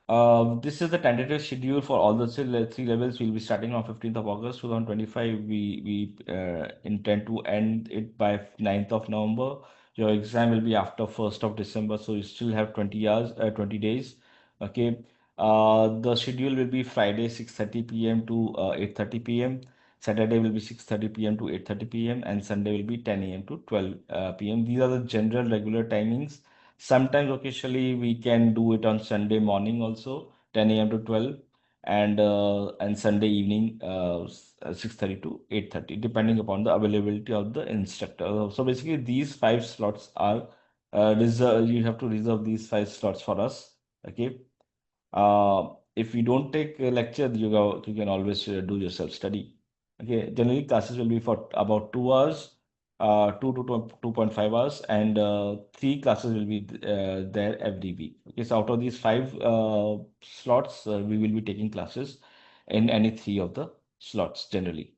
This is the tentative schedule for all the three levels. We'll be starting on 15th of August 2025. We intend to end it by 9th of November. Your exam will be after 1st of December, so you still have 20 hours, 20 days. Okay. The schedule will be Friday 6:30 p.m. to 8:30 p.m. Saturday will be 6:30 p.m. to 8:30 p.m. and Sunday will be 10 a.m. to 12 p.m. These are the general regular timings. Sometimes occasionally we can do it on Sunday morning also, 10 a.m. to 12, and Sunday evening 6:30 to 8:30, depending upon the availability of the instructor. So basically, these five slots are reserved. You have to reserve these five slots for us. Okay. If you don't take a lecture, you can always do your self study. Okay, generally classes will be for about 2 hours, 2 to 2.5 hours, and three classes will be there every week. Okay, so out of these five slots, we will be taking classes in any three of the slots generally.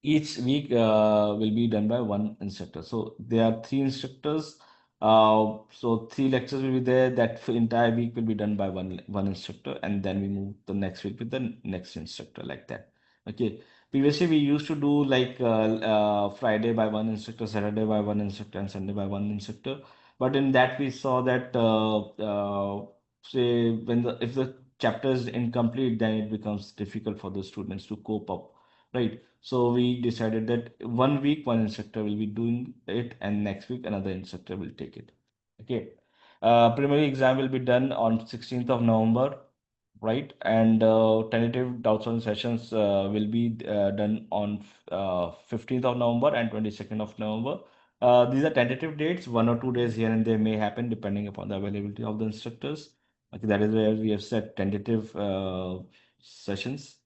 Each week will be done by one instructor. So there are three instructors. So three lectures will be there. That entire week will be done by one instructor, and then we move the next week with the next instructor like that. Okay. Previously, we used to do like Friday by one instructor, Saturday by one instructor, and Sunday by one instructor. But in that, we saw that say when the if the chapter is incomplete, then it becomes difficult for the students to cope up, right? So we decided that one week one instructor will be doing it, and next week another instructor will take it. Okay. Preliminary exam will be done on 16th of November, right? And tentative doubts on sessions will be done on 15th of November and 22nd of November. These are tentative dates. 1 or 2 days here and there may happen depending upon the availability of the instructors. Okay, that is where we have set tentative sessions.